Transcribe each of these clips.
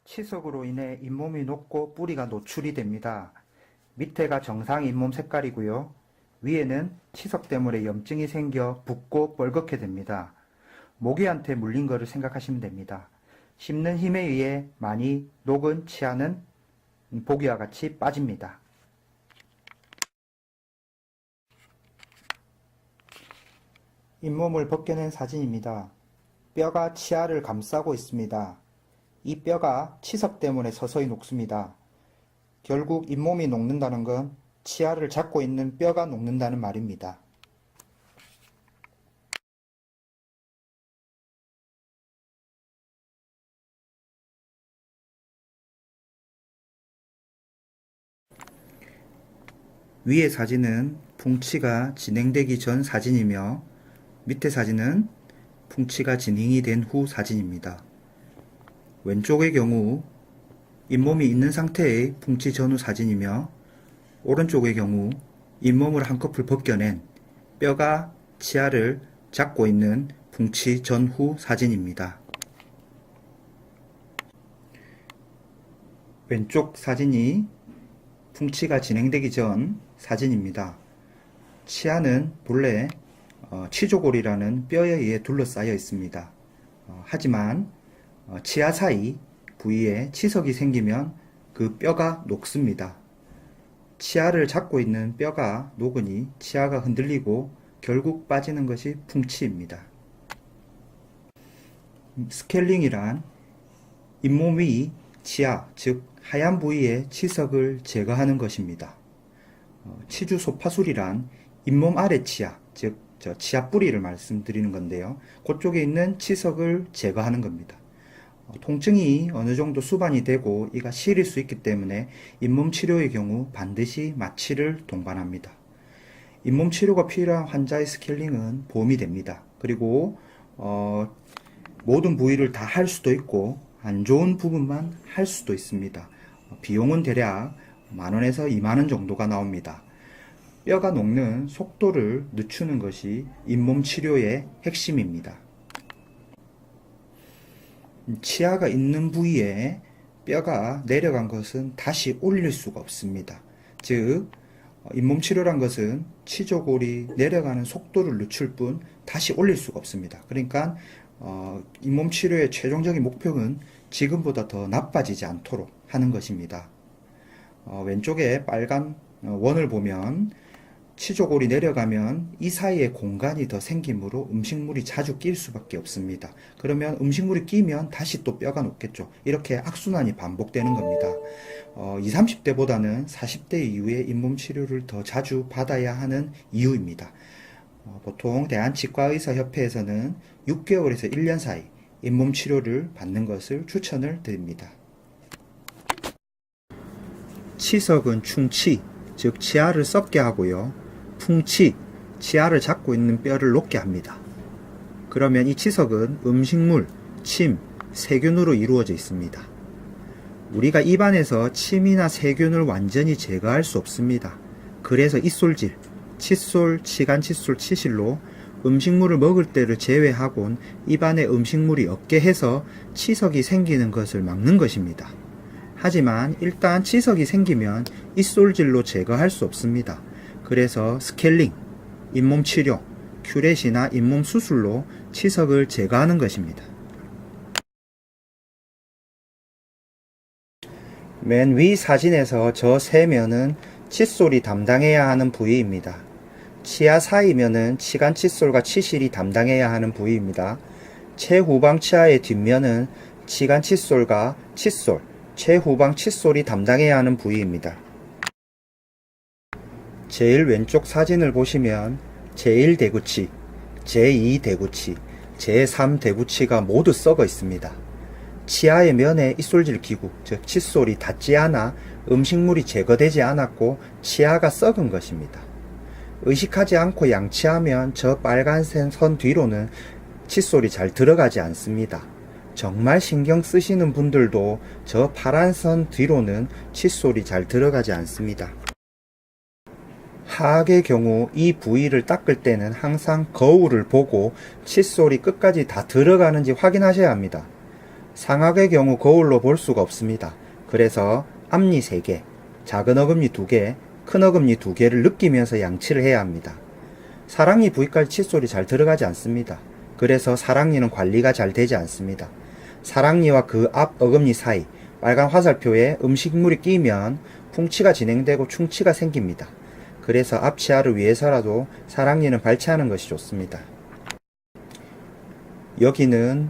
치석으로 인해 잇몸이 녹고 뿌리가 노출이 됩니다. 밑에가 정상 잇몸 색깔이고요. 위에는 치석 때문에 염증이 생겨 붓고 뻘겋게 됩니다. 모기한테 물린 거를 생각하시면 됩니다. 씹는 힘에 의해 많이 녹은 치아는 보기와 같이 빠집니다. 잇몸을 벗겨낸 사진입니다. 뼈가 치아를 감싸고 있습니다. 이 뼈가 치석 때문에 서서히 녹습니다. 결국 잇몸이 녹는다는 건 치아를 잡고 있는 뼈가 녹는다는 말입니다. 위의 사진은 풍치가 진행되기 전 사진이며 밑에 사진은 풍치가 진행이 된 후 사진입니다. 왼쪽의 경우 잇몸이 있는 상태의 풍치 전후 사진이며 오른쪽의 경우 잇몸을 한꺼풀 벗겨낸 뼈가 치아를 잡고 있는 풍치 전후 사진입니다. 왼쪽 사진이 풍치가 진행되기 전 사진입니다. 치아는 본래 치조골이라는 뼈에 의해 둘러싸여 있습니다. 하지만 치아 사이 부위에 치석이 생기면 그 뼈가 녹습니다. 치아를 잡고 있는 뼈가 녹으니 치아가 흔들리고 결국 빠지는 것이 풍치입니다. 스케일링이란 잇몸 위 치아, 즉 하얀 부위의 치석을 제거하는 것입니다. 치주 소파술이란 잇몸 아래 치아, 즉 치아 뿌리를 말씀드리는 건데요. 그쪽에 있는 치석을 제거하는 겁니다. 통증이 어느 정도 수반이 되고 이가 시릴 수 있기 때문에 잇몸 치료의 경우 반드시 마취를 동반합니다. 잇몸 치료가 필요한 환자의 스케일링은 보험이 됩니다. 그리고 모든 부위를 다 할 수도 있고 안 좋은 부분만 할 수도 있습니다. 비용은 대략 10,000원에서 20,000원 정도가 나옵니다. 뼈가 녹는 속도를 늦추는 것이 잇몸 치료의 핵심입니다. 치아가 있는 부위에 뼈가 내려간 것은 다시 올릴 수가 없습니다. 즉 잇몸 치료란 것은 치조골이 내려가는 속도를 늦출 뿐 다시 올릴 수가 없습니다. 그러니까 잇몸 치료의 최종적인 목표는 지금보다 더 나빠지지 않도록 하는 것입니다. 왼쪽에 빨간 원을 보면 치조골이 내려가면 이 사이에 공간이 더 생기므로 음식물이 자주 낄 수밖에 없습니다. 그러면 음식물이 끼면 다시 또 뼈가 녹겠죠. 이렇게 악순환이 반복되는 겁니다. 20, 30대보다는 40대 이후에 잇몸 치료를 더 자주 받아야 하는 이유입니다. 보통 대한치과의사협회에서는 6개월에서 1년 사이 잇몸 치료를 받는 것을 추천을 드립니다. 치석은 충치, 즉 치아를 썩게 하고요. 풍치, 치아를 잡고 있는 뼈를 녹게 합니다. 그러면 이 치석은 음식물, 침, 세균으로 이루어져 있습니다. 우리가 입안에서 침이나 세균을 완전히 제거할 수 없습니다. 그래서 이솔질, 칫솔, 치간칫솔, 치실로 음식물을 먹을 때를 제외하곤 입안에 음식물이 없게 해서 치석이 생기는 것을 막는 것입니다. 하지만 일단 치석이 생기면 이솔질로 제거할 수 없습니다. 그래서 스케일링, 잇몸 치료, 큐렛이나 잇몸 수술로 치석을 제거하는 것입니다. 맨 위 사진에서 저 세 면은 칫솔이 담당해야 하는 부위입니다. 치아 사이면은 치간 칫솔과 치실이 담당해야 하는 부위입니다. 최후방 치아의 뒷면은 치간 칫솔과 칫솔, 최후방 칫솔이 담당해야 하는 부위입니다. 제일 왼쪽 사진을 보시면 제1대구치, 제2대구치, 제3대구치가 모두 썩어 있습니다. 치아의 면에 이솔질 기구, 즉 칫솔이 닿지 않아 음식물이 제거되지 않았고 치아가 썩은 것입니다. 의식하지 않고 양치하면 저 빨간색 선 뒤로는 칫솔이 잘 들어가지 않습니다. 정말 신경 쓰시는 분들도 저 파란 선 뒤로는 칫솔이 잘 들어가지 않습니다. 하악의 경우 이 부위를 닦을 때는 항상 거울을 보고 칫솔이 끝까지 다 들어가는지 확인하셔야 합니다. 상악의 경우 거울로 볼 수가 없습니다. 그래서 앞니 3개, 작은 어금니 2개, 큰 어금니 2개를 느끼면서 양치를 해야 합니다. 사랑니 부위까지 칫솔이 잘 들어가지 않습니다. 그래서 사랑니는 관리가 잘 되지 않습니다. 사랑니와 그 앞 어금니 사이 빨간 화살표에 음식물이 끼면 풍치가 진행되고 충치가 생깁니다. 그래서 앞 치아를 위해서라도 사랑니는 발치하는 것이 좋습니다. 여기는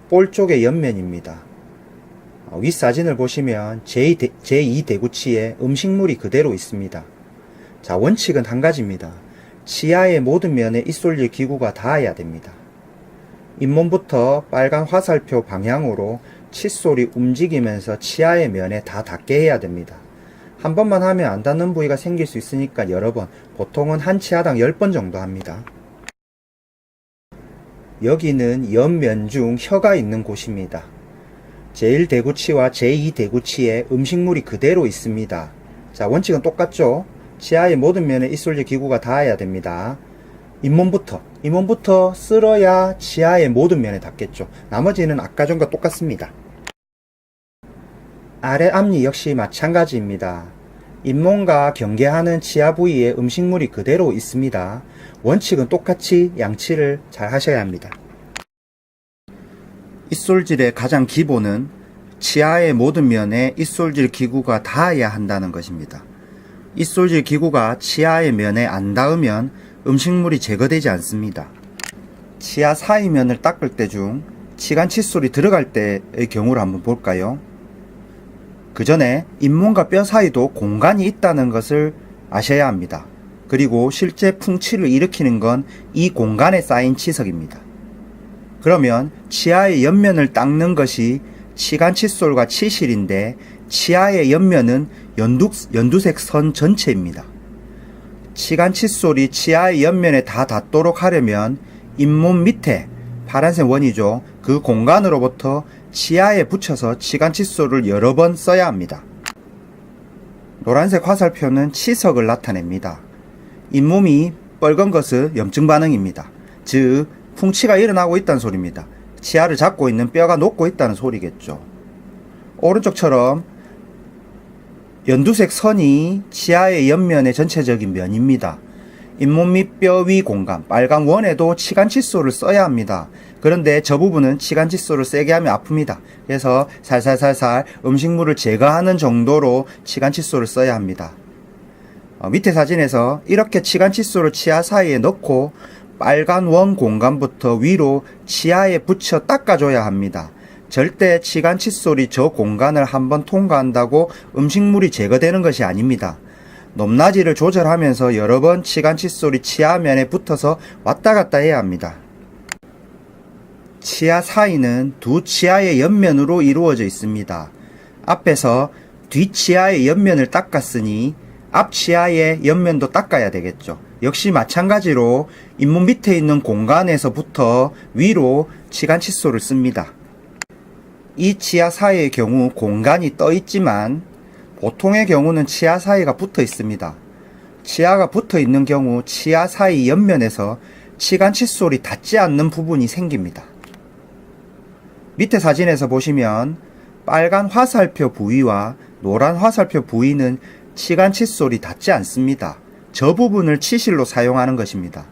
볼 쪽의 옆면입니다. 윗사진을 보시면 제2 대구치에 음식물이 그대로 있습니다. 자, 원칙은 한 가지입니다. 치아의 모든 면에 입솔질 기구가 닿아야 됩니다. 잇몸부터 빨간 화살표 방향으로 칫솔이 움직이면서 치아의 면에 다 닿게 해야 됩니다. 한 번만 하면 안 닿는 부위가 생길 수 있으니까 여러 번, 보통은 한 치아당 10번 정도 합니다. 여기는 옆면 중 혀가 있는 곳입니다. 제1대구치와 제2대구치에 음식물이 그대로 있습니다. 자, 원칙은 똑같죠? 치아의 모든 면에 입솔질 기구가 닿아야 됩니다. 잇몸부터 쓸어야 치아의 모든 면에 닿겠죠. 나머지는 아까 전과 똑같습니다. 아래 앞니 역시 마찬가지입니다. 잇몸과 경계하는 치아 부위에 음식물이 그대로 있습니다. 원칙은 똑같이 양치를 잘 하셔야 합니다. 입솔질의 가장 기본은 치아의 모든 면에 입솔질 기구가 닿아야 한다는 것입니다. 입솔질 기구가 치아의 면에 안 닿으면 음식물이 제거되지 않습니다. 치아 사이 면을 닦을 때 중 치간 칫솔이 들어갈 때의 경우를 한번 볼까요? 그 전에 잇몸과 뼈 사이도 공간이 있다는 것을 아셔야 합니다. 그리고 실제 풍치를 일으키는 건 이 공간에 쌓인 치석입니다. 그러면 치아의 옆면을 닦는 것이 치간 칫솔과 치실인데 치아의 옆면은 연두색 선 전체입니다. 치간 칫솔이 치아의 옆면에 다 닿도록 하려면 잇몸 밑에 파란색 원이죠. 그 공간으로부터 치아에 붙여서 치간 칫솔을 여러 번 써야 합니다. 노란색 화살표는 치석을 나타냅니다. 잇몸이 뻘건 것은 염증 반응입니다. 즉 풍치가 일어나고 있다는 소리입니다. 치아를 잡고 있는 뼈가 녹고 있다는 소리겠죠. 오른쪽처럼 연두색 선이 치아의 옆면의 전체적인 면입니다. 잇몸 및 뼈 위 공간, 빨간 원에도 치간 칫솔을 써야 합니다. 그런데 저 부분은 치간 칫솔을 세게 하면 아픕니다. 그래서 살살살살 음식물을 제거하는 정도로 치간 칫솔을 써야 합니다. 밑에 사진에서 이렇게 치간 칫솔을 치아 사이에 넣고 빨간 원 공간부터 위로 치아에 붙여 닦아줘야 합니다. 절대 치간 칫솔이 저 공간을 한번 통과한다고 음식물이 제거되는 것이 아닙니다. 높낮이를 조절하면서 여러 번 치간 칫솔이 치아면에 붙어서 왔다 갔다 해야 합니다. 치아 사이는 두 치아의 옆면으로 이루어져 있습니다. 앞에서 뒷치아의 옆면을 닦았으니 앞치아의 옆면도 닦아야 되겠죠. 역시 마찬가지로 잇몸 밑에 있는 공간에서부터 위로 치간 칫솔을 씁니다. 이 치아 사이의 경우 공간이 떠 있지만 보통의 경우는 치아 사이가 붙어 있습니다. 치아가 붙어 있는 경우 치아 사이 옆면에서 치간 칫솔이 닿지 않는 부분이 생깁니다. 밑에 사진에서 보시면 빨간 화살표 부위와 노란 화살표 부위는 치간 칫솔이 닿지 않습니다. 저 부분을 치실로 사용하는 것입니다.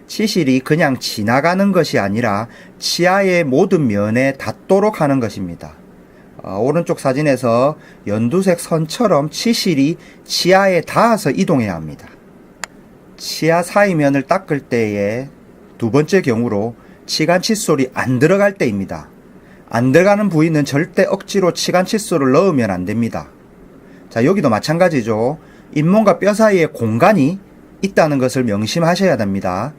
치실이 그냥 지나가는 것이 아니라 치아의 모든 면에 닿도록 하는 것입니다. 오른쪽 사진에서 연두색 선처럼 치실이 치아에 닿아서 이동해야 합니다. 치아 사이면을 닦을 때의 두 번째 경우로 치간 칫솔이 안 들어갈 때입니다. 안 들어가는 부위는 절대 억지로 치간 칫솔을 넣으면 안 됩니다. 자, 여기도 마찬가지죠. 잇몸과 뼈 사이에 공간이 있다는 것을 명심하셔야 됩니다.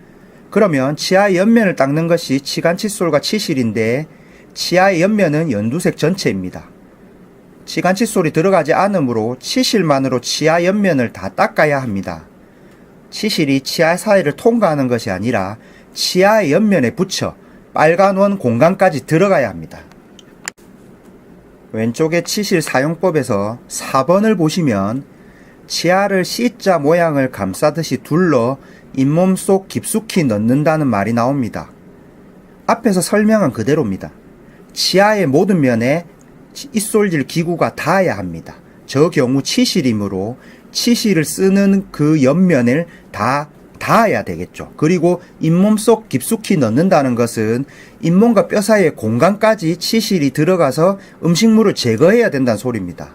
그러면 치아의 옆면을 닦는 것이 치간 칫솔과 치실인데 치아의 옆면은 연두색 전체입니다. 치간 칫솔이 들어가지 않으므로 치실만으로 치아 옆면을 다 닦아야 합니다. 치실이 치아 사이를 통과하는 것이 아니라 치아의 옆면에 붙여 빨간 원 공간까지 들어가야 합니다. 왼쪽의 치실 사용법에서 4번을 보시면 치아를 C자 모양을 감싸듯이 둘러 잇몸 속 깊숙이 넣는다는 말이 나옵니다. 앞에서 설명한 그대로입니다. 치아의 모든 면에 입솔질 기구가 닿아야 합니다. 저 경우 치실이므로 치실을 쓰는 그 옆면을 다 닿아야 되겠죠. 그리고 잇몸 속 깊숙이 넣는다는 것은 잇몸과 뼈 사이의 공간까지 치실이 들어가서 음식물을 제거해야 된다는 소리입니다.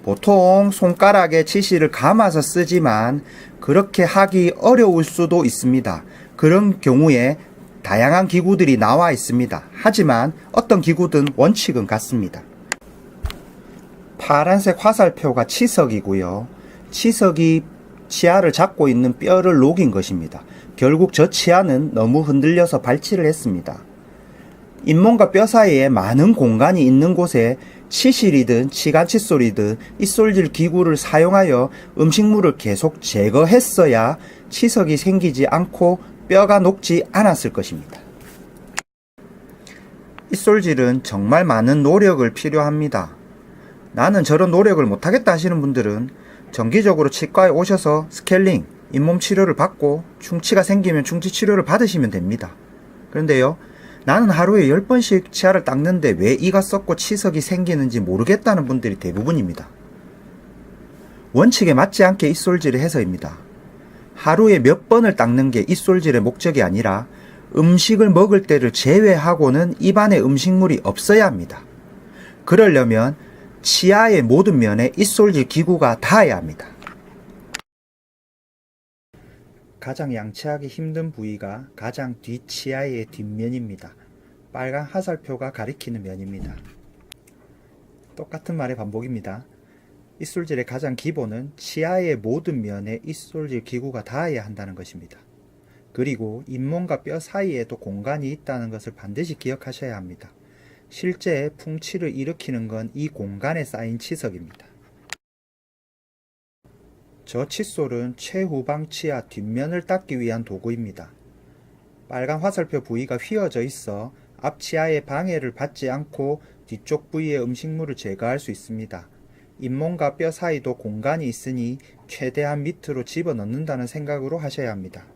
보통 손가락에 치실을 감아서 쓰지만 그렇게 하기 어려울 수도 있습니다. 그런 경우에 다양한 기구들이 나와 있습니다. 하지만 어떤 기구든 원칙은 같습니다. 파란색 화살표가 치석이고요. 치석이 치아를 잡고 있는 뼈를 녹인 것입니다. 결국 저 치아는 너무 흔들려서 발치를 했습니다. 잇몸과 뼈 사이에 많은 공간이 있는 곳에 치실이든 치간 칫솔이든 입솔질 기구를 사용하여 음식물을 계속 제거했어야 치석이 생기지 않고 뼈가 녹지 않았을 것입니다. 입솔질은 정말 많은 노력을 필요합니다. 나는 저런 노력을 못하겠다 하시는 분들은 정기적으로 치과에 오셔서 스케일링, 잇몸 치료를 받고 충치가 생기면 충치 치료를 받으시면 됩니다. 그런데요, 나는 하루에 10번씩 치아를 닦는데 왜 이가 썩고 치석이 생기는지 모르겠다는 분들이 대부분입니다. 원칙에 맞지 않게 입솔질을 해서입니다. 하루에 몇 번을 닦는 게 입솔질의 목적이 아니라 음식을 먹을 때를 제외하고는 입안에 음식물이 없어야 합니다. 그러려면 치아의 모든 면에 입솔질 기구가 닿아야 합니다. 가장 양치하기 힘든 부위가 가장 뒷치아의 뒷면입니다. 빨간 화살표가 가리키는 면입니다. 똑같은 말의 반복입니다. 입솔질의 가장 기본은 치아의 모든 면에 입솔질 기구가 닿아야 한다는 것입니다. 그리고 잇몸과 뼈 사이에도 공간이 있다는 것을 반드시 기억하셔야 합니다. 실제 풍치를 일으키는 건 이 공간에 쌓인 치석입니다. 저 칫솔은 최후방 치아 뒷면을 닦기 위한 도구입니다. 빨간 화살표 부위가 휘어져 있어 앞치아의 방해를 받지 않고 뒤쪽 부위의 음식물을 제거할 수 있습니다. 잇몸과 뼈 사이도 공간이 있으니 최대한 밑으로 집어넣는다는 생각으로 하셔야 합니다.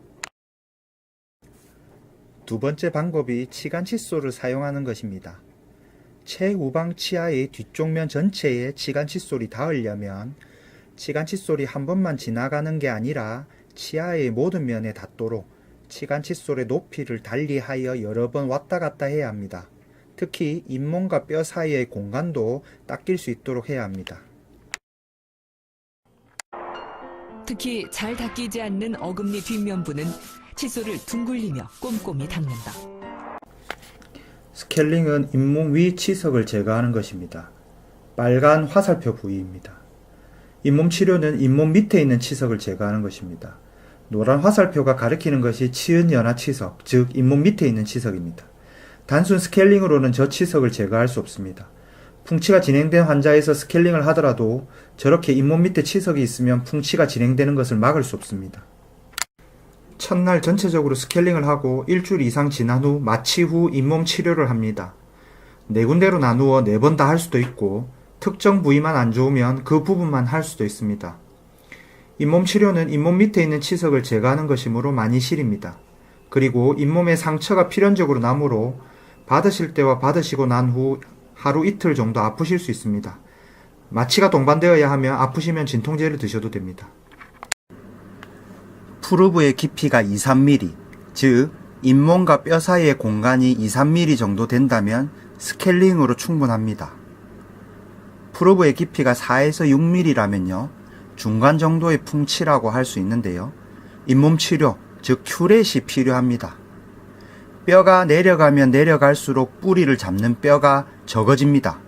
두 번째 방법이 치간 칫솔을 사용하는 것입니다. 최후방 치아의 뒤쪽 면 전체에 치간 칫솔이 닿으려면 치간 칫솔이 한 번만 지나가는 게 아니라 치아의 모든 면에 닿도록 치간 칫솔의 높이를 달리하여 여러 번 왔다 갔다 해야 합니다. 특히 잇몸과 뼈 사이의 공간도 닦일 수 있도록 해야 합니다. 특히 잘 닦이지 않는 어금니 뒷면부는 칫솔을 둥글리며 꼼꼼히 닦는다. 스케일링은 잇몸 위 치석을 제거하는 것입니다. 빨간 화살표 부위입니다. 잇몸 치료는 잇몸 밑에 있는 치석을 제거하는 것입니다. 노란 화살표가 가리키는 것이 치은연화 치석, 즉 잇몸 밑에 있는 치석입니다. 단순 스케일링으로는 저 치석을 제거할 수 없습니다. 풍치가 진행된 환자에서 스케일링을 하더라도 저렇게 잇몸 밑에 치석이 있으면 풍치가 진행되는 것을 막을 수 없습니다. 첫날 전체적으로 스케일링을 하고 일주일 이상 지난 후 마취 후 잇몸 치료를 합니다. 4군데로 나누어 4번 다 할 수도 있고 특정 부위만 안 좋으면 그 부분만 할 수도 있습니다. 잇몸 치료는 잇몸 밑에 있는 치석을 제거하는 것이므로 많이 시립니다. 그리고 잇몸에 상처가 필연적으로 나므로 받으실 때와 받으시고 난 후 하루 이틀 정도 아프실 수 있습니다. 마취가 동반되어야 하며 아프시면 진통제를 드셔도 됩니다. 푸르브의 깊이가 2-3mm, 즉 잇몸과 뼈 사이의 공간이 2-3mm 정도 된다면 스케일링으로 충분합니다. 푸르브의 깊이가 4에서 6mm라면요, 중간 정도의 풍치라고 할 수 있는데요. 잇몸 치료, 즉 큐렛이 필요합니다. 뼈가 내려가면 내려갈수록 뿌리를 잡는 뼈가 적어집니다.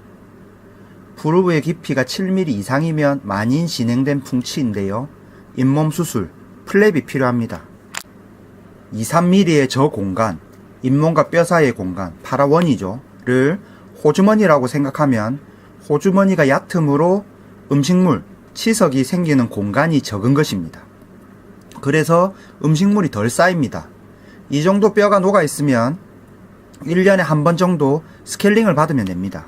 푸르브의 깊이가 7mm 이상이면 많이 진행된 풍치인데요. 잇몸 수술, 플랩이 필요합니다. 2-3mm의 저 공간, 잇몸과 뼈 사이의 공간, 파라원이죠. 를 호주머니라고 생각하면 호주머니가 얕으므로 음식물, 치석이 생기는 공간이 적은 것입니다. 그래서 음식물이 덜 쌓입니다. 이 정도 뼈가 녹아 있으면 1년에 한 번 정도 스케일링을 받으면 됩니다.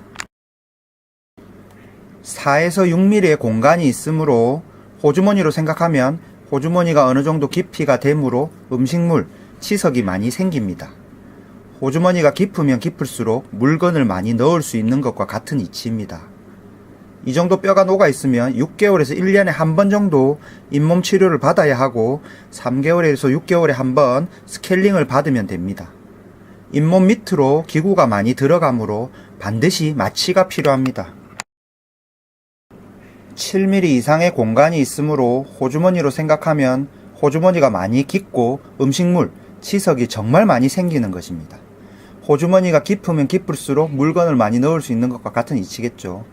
4에서 6mm의 공간이 있으므로 호주머니로 생각하면 호주머니가 어느 정도 깊이가 되므로 음식물, 치석이 많이 생깁니다. 호주머니가 깊으면 깊을수록 물건을 많이 넣을 수 있는 것과 같은 이치입니다. 이 정도 뼈가 녹아 있으면 6개월에서 1년에 한 번 정도 잇몸 치료를 받아야 하고 3개월에서 6개월에 한 번 스케일링을 받으면 됩니다. 잇몸 밑으로 기구가 많이 들어가므로 반드시 마취가 필요합니다. 7mm 이상의 공간이 있으므로 호주머니로 생각하면 호주머니가 많이 깊고 음식물, 치석이 정말 많이 생기는 것입니다. 호주머니가 깊으면 깊을수록 물건을 많이 넣을 수 있는 것과 같은 이치겠죠.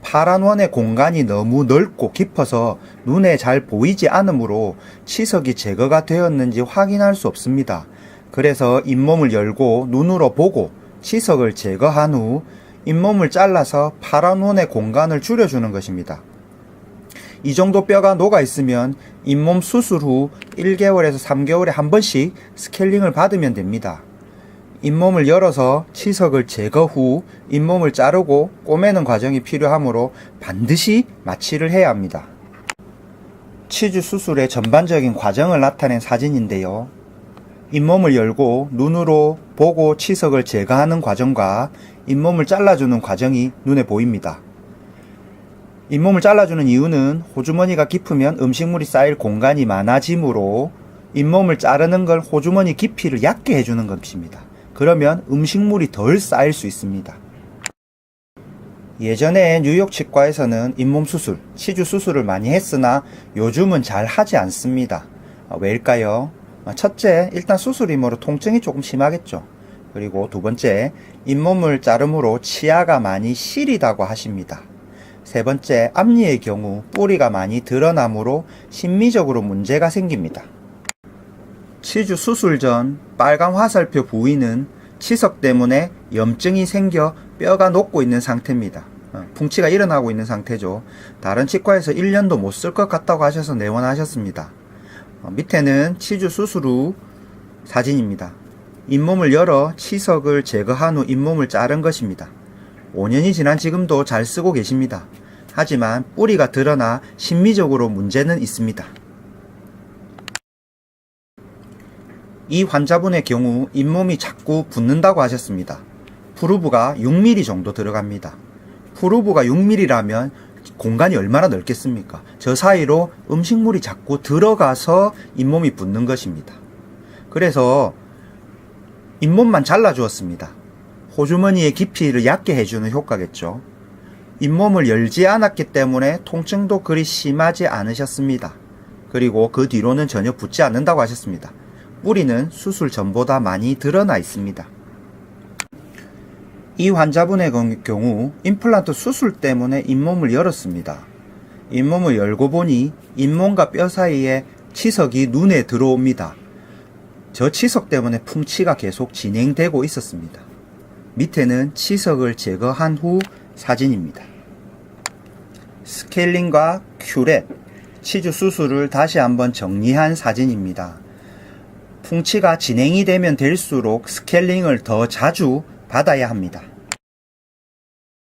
파란 원의 공간이 너무 넓고 깊어서 눈에 잘 보이지 않으므로 치석이 제거가 되었는지 확인할 수 없습니다. 그래서 잇몸을 열고 눈으로 보고 치석을 제거한 후 잇몸을 잘라서 파란 원의 공간을 줄여주는 것입니다. 이 정도 뼈가 녹아 있으면 잇몸 수술 후 1개월에서 3개월에 한 번씩 스케일링을 받으면 됩니다. 잇몸을 열어서 치석을 제거 후 잇몸을 자르고 꼬매는 과정이 필요하므로 반드시 마취를 해야 합니다. 치주 수술의 전반적인 과정을 나타낸 사진인데요. 잇몸을 열고 눈으로 보고 치석을 제거하는 과정과 잇몸을 잘라주는 과정이 눈에 보입니다. 잇몸을 잘라주는 이유는 호주머니가 깊으면 음식물이 쌓일 공간이 많아지므로 잇몸을 자르는 걸 호주머니 깊이를 얕게 해주는 것입니다. 그러면 음식물이 덜 쌓일 수 있습니다. 예전에 뉴욕 치과에서는 잇몸 수술, 치주 수술을 많이 했으나 요즘은 잘 하지 않습니다. 왜일까요? 첫째, 일단 수술이므로 통증이 조금 심하겠죠. 그리고 두 번째, 잇몸을 자름으로 치아가 많이 시리다고 하십니다. 세 번째, 앞니의 경우 뿌리가 많이 드러나므로 심미적으로 문제가 생깁니다. 치주 수술 전 빨간 화살표 부위는 치석 때문에 염증이 생겨 뼈가 녹고 있는 상태입니다. 풍치가 일어나고 있는 상태죠. 다른 치과에서 1년도 못 쓸 것 같다고 하셔서 내원하셨습니다. 밑에는 치주 수술 후 사진입니다. 잇몸을 열어 치석을 제거한 후 잇몸을 자른 것입니다. 5년이 지난 지금도 잘 쓰고 계십니다. 하지만 뿌리가 드러나 심미적으로 문제는 있습니다. 이 환자분의 경우 잇몸이 자꾸 붓는다고 하셨습니다. 프루브가 6mm 정도 들어갑니다. 프루브가 6mm라면 공간이 얼마나 넓겠습니까? 저 사이로 음식물이 자꾸 들어가서 잇몸이 붓는 것입니다. 그래서 잇몸만 잘라주었습니다. 호주머니의 깊이를 얕게 해주는 효과겠죠. 잇몸을 열지 않았기 때문에 통증도 그리 심하지 않으셨습니다. 그리고 그 뒤로는 전혀 붓지 않는다고 하셨습니다. 뿌리는 수술 전보다 많이 드러나 있습니다. 이 환자분의 경우 임플란트 수술 때문에 잇몸을 열었습니다. 잇몸을 열고 보니 잇몸과 뼈 사이에 치석이 눈에 들어옵니다. 저 치석 때문에 풍치가 계속 진행되고 있었습니다. 밑에는 치석을 제거한 후 사진입니다. 스케일링과 큐렛, 치주 수술을 다시 한번 정리한 사진입니다. 풍치가 진행이 되면 될수록 스케일링을 더 자주 받아야 합니다.